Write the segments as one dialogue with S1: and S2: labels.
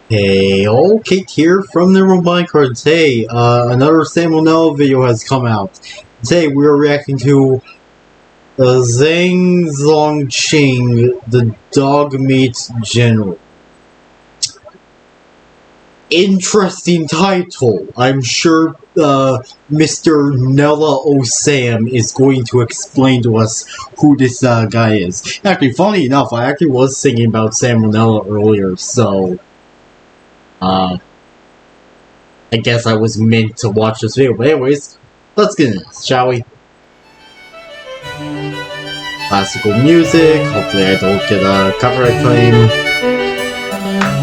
S1: Hey, Kate here from the Robot Cards. Hey, another Salmonella video has come out. Today we are reacting to Zhang Zongchang, the Dogmeat General. Interesting title. I'm sure Mr. Nella Osam is going to explain to us who this guy is. Actually, funny enough, I actually was singing about Salmonella earlier, so I guess I was meant to watch this video. But anyways, let's get into this, shall we? Classical music. Hopefully I don't get a copyright claim.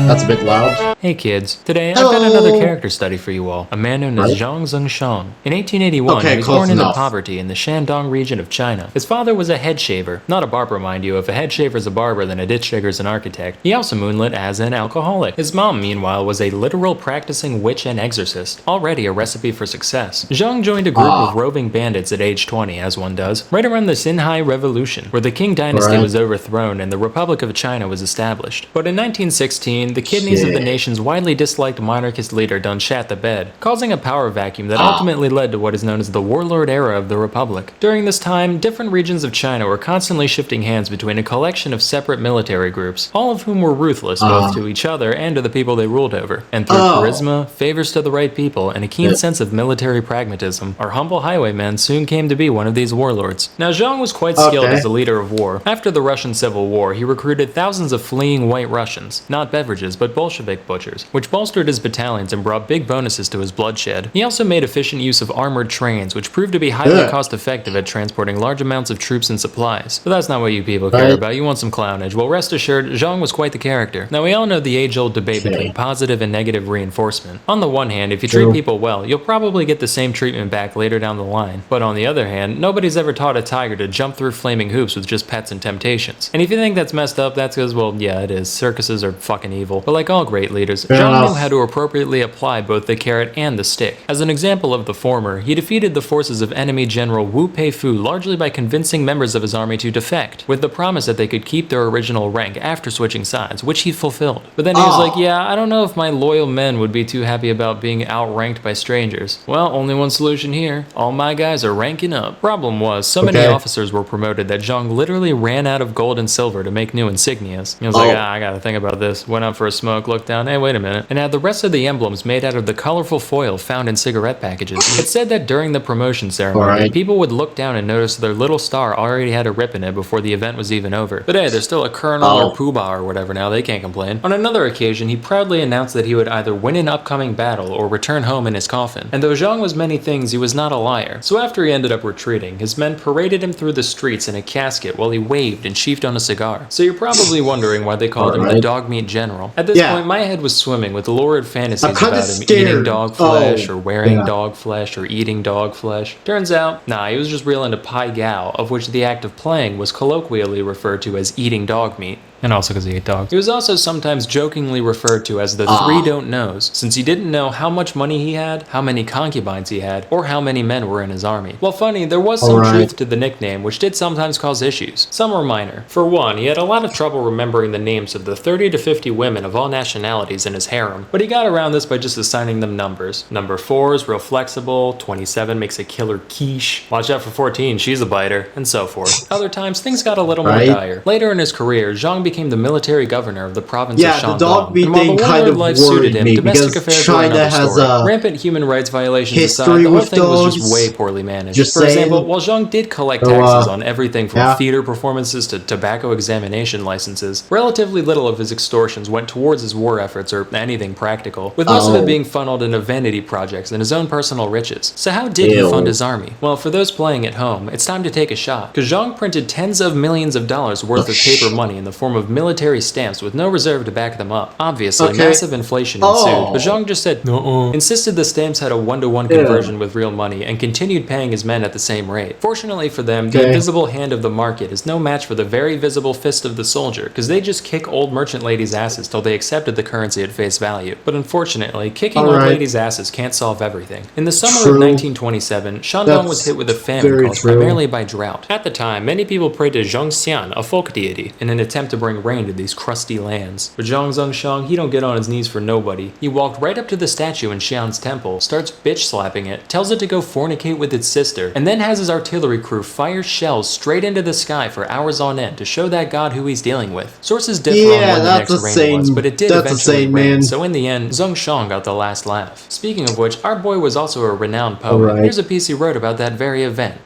S1: That's a bit loud.
S2: Hey kids, today I've got another character study for you all, a man known as Zhang Zongchang. In 1881, he was born into poverty in the Shandong region of China. His father was a head shaver, not a barber mind you. If a head shaver is a barber, then a ditch digger is an architect. He also moonlit as an alcoholic. His mom, meanwhile, was a literal practicing witch and exorcist, already a recipe for success. Zhang joined a group of roving bandits at age 20, as one does, right around the Xinhai Revolution, where the Qing dynasty was overthrown and the Republic of China was established. But in 1916, the kidneys of the nation's widely disliked monarchist leader done shat the bed, causing a power vacuum that ultimately led to what is known as the warlord era of the Republic. During this time, different regions of China were constantly shifting hands between a collection of separate military groups, all of whom were ruthless both to each other and to the people they ruled over. And through charisma, favors to the right people, and a keen sense of military pragmatism, our humble highwaymen soon came to be one of these warlords. Now, Zhang was quite skilled as a leader of war. After the Russian Civil War, he recruited thousands of fleeing white Russians, not beverages, but Bolshevik butchers, which bolstered his battalions and brought big bonuses to his bloodshed. He also made efficient use of armored trains, which proved to be highly cost-effective at transporting large amounts of troops and supplies. But that's not what you people care about. You want some clownage. Well, rest assured, Zhang was quite the character. Now, we all know the age-old debate between positive and negative reinforcement. On the one hand, if you treat people well, you'll probably get the same treatment back later down the line. But on the other hand, nobody's ever taught a tiger to jump through flaming hoops with just pets and temptations. And if you think that's messed up, that's because, well, yeah, it is. Circuses are fucking evil. But like all great leaders, Zhang knew how to appropriately apply both the carrot and the stick. As an example of the former, he defeated the forces of enemy General Wu Peifu largely by convincing members of his army to defect, with the promise that they could keep their original rank after switching sides, which he fulfilled. But then he was like, yeah, I don't know if my loyal men would be too happy about being outranked by strangers. Well, only one solution here. All my guys are ranking up. Problem was, so many officers were promoted that Zhang literally ran out of gold and silver to make new insignias. He was like, I gotta think about this. Went out for a smoke, looked down, hey, wait a minute, and had the rest of the emblems made out of the colorful foil found in cigarette packages. It's said that during the promotion ceremony, people would look down and notice their little star already had a rip in it before the event was even over. But hey, there's still a colonel or poobah or whatever now, they can't complain. On another occasion, he proudly announced that he would either win an upcoming battle or return home in his coffin. And though Zhang was many things, he was not a liar. So after he ended up retreating, his men paraded him through the streets in a casket while he waved and sheafed on a cigar. So you're probably wondering why they called him the Dogmeat General. At this point, my head was swimming with lurid fantasies about him eating dog flesh or wearing dog flesh or eating dog flesh. Turns out, nah, he was just real into pai gow, of which the act of playing was colloquially referred to as eating dog meat. And also because he ate dogs. He was also sometimes jokingly referred to as the three don't knows, since he didn't know how much money he had, how many concubines he had, or how many men were in his army. Well, funny, there was some truth to the nickname, which did sometimes cause issues. Some were minor. For one, he had a lot of trouble remembering the names of the 30 to 50 women of all nationalities in his harem, but he got around this by just assigning them numbers. Number 4 is real flexible, 27 makes a killer quiche, watch out for 14, she's a biter, and so forth. Other times, things got a little more dire. Later in his career, Zhang became the military governor of the province of Shandong.
S1: The dog meat thing kind of worried me because China has a
S2: rampant human rights violations aside, the whole thing was just way poorly managed. For example, while Zhang did collect taxes on everything from theater performances to tobacco examination licenses, relatively little of his extortions went towards his war efforts or anything practical, with most of it being funneled into vanity projects and his own personal riches. So how did he fund his army? Well, for those playing at home, it's time to take a shot, because Zhang printed tens of millions of dollars worth of paper money in the form of military stamps with no reserve to back them up. Obviously, massive inflation ensued, but Zhang just said, "No," insisted the stamps had a 1-to-1 conversion with real money, and continued paying his men at the same rate. Fortunately for them, the invisible hand of the market is no match for the very visible fist of the soldier, because they just kick old merchant ladies' asses till they accepted the currency at face value. But unfortunately, kicking old ladies' asses can't solve everything. In the summer of 1927, Shandong was hit with a famine caused primarily by drought. At the time, many people prayed to Zhang Xian, a folk deity, in an attempt to bring rain to these crusty lands. But Zhang Zongchang, he don't get on his knees for nobody. He walked right up to the statue in Xian's temple, starts bitch slapping it, tells it to go fornicate with its sister, and then has his artillery crew fire shells straight into the sky for hours on end to show that god who he's dealing with. Sources differ on when the next rain was, but it did eventually rain, so in the end, Zongchang got the last laugh. Speaking of which, our boy was also a renowned poet. Here's a piece he wrote about that very event.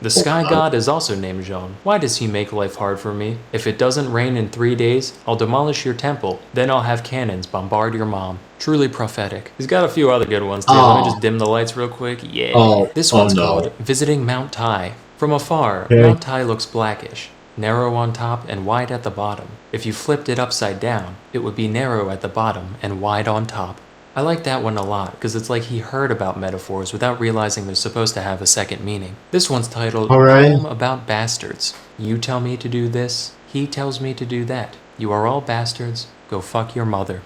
S2: The sky god is also named Zhang. Why does he make life hard for me? If it doesn't rain in 3 days, I'll demolish your temple. Then I'll have cannons bombard your mom. Truly prophetic. He's got a few other good ones too. Let me just dim the lights real quick. Yeah. This one's called Visiting Mount Tai. From afar, Mount Tai looks blackish, narrow on top and wide at the bottom. If you flipped it upside down, it would be narrow at the bottom and wide on top. I like that one a lot, because it's like he heard about metaphors without realizing they're supposed to have a second meaning. This one's titled Poem About Bastards. You tell me to do this, he tells me to do that. You are all bastards, go fuck your mother.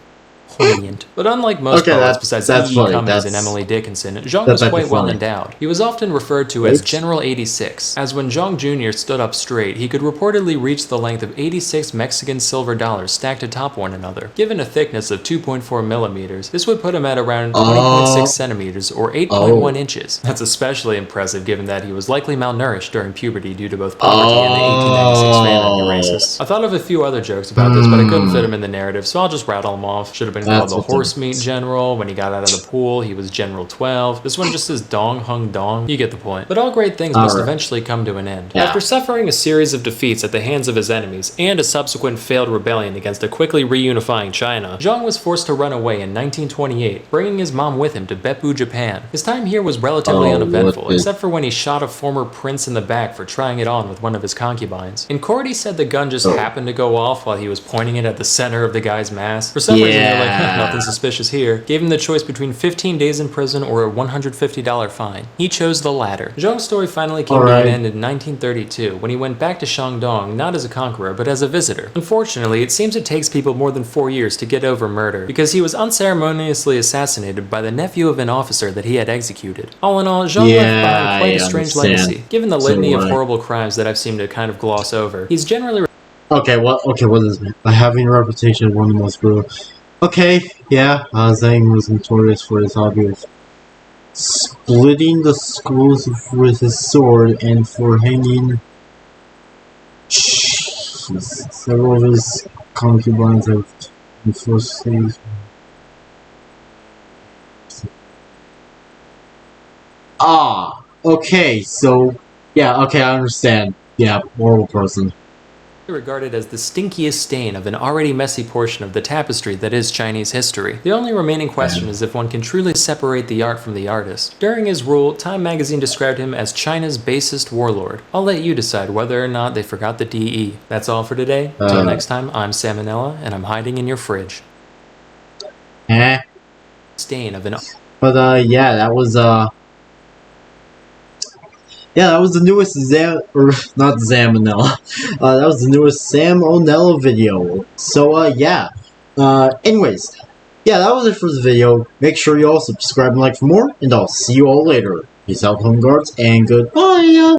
S2: Poignant. But unlike most poets besides E. Cummings and Emily Dickinson, Zhang was quite well endowed. He was often referred to as General 86, as when Zhang Jr. stood up straight, he could reportedly reach the length of 86 Mexican silver dollars stacked atop one another. Given a thickness of 2.4 millimeters, this would put him at around 20.6 centimeters or 8.1 inches. That's especially impressive given that he was likely malnourished during puberty due to both poverty and the 1896 famine, you racists. I thought of a few other jokes about this, but I couldn't fit them in the narrative, so I'll just rattle them off. Should have been called the horse meat general. When he got out of the pool, he was General 12. This one just says Dong Hung Dong. You get the point. But all great things must eventually come to an end. After suffering a series of defeats at the hands of his enemies and a subsequent failed rebellion against a quickly reunifying China, Zhang was forced to run away in 1928, bringing his mom with him to Beppu, Japan. His time here was relatively uneventful, except for when he shot a former prince in the back for trying it on with one of his concubines. In court, he said the gun just happened to go off while he was pointing it at the center of the guy's mask. For some reason, they're like, nothing suspicious here. Gave him the choice between 15 days in prison or a $150 fine. He chose the latter. Zhang's story finally came to an end in 1932 when he went back to Shandong not as a conqueror but as a visitor. Unfortunately, it seems it takes people more than 4 years to get over murder because he was unceremoniously assassinated by the nephew of an officer that he had executed. All in all, Zhang left behind quite a strange legacy. Given the litany of horrible crimes that I've seemed to kind of gloss over, he's generally
S1: what is it? By having a reputation of one of the most brutal. Zhang was notorious for his hobby of splitting the skulls with his sword and for hanging several of his concubines have been forced to I understand. Horrible person.
S2: Regarded as the stinkiest stain of an already messy portion of the tapestry that is Chinese history. The only remaining question is if one can truly separate the art from the artist. During his rule, Time magazine described him as China's basest warlord. I'll let you decide whether or not they forgot the DE. That's all for today. Until next time, I'm Salmonella, and I'm hiding in your fridge. Stain of an...
S1: But that was that was the newest not Zamonella. That was the newest Salmonella video. So, anyways. That was it for this video. Make sure you all subscribe and like for more, and I'll see you all later. Peace out, home guards, and goodbye!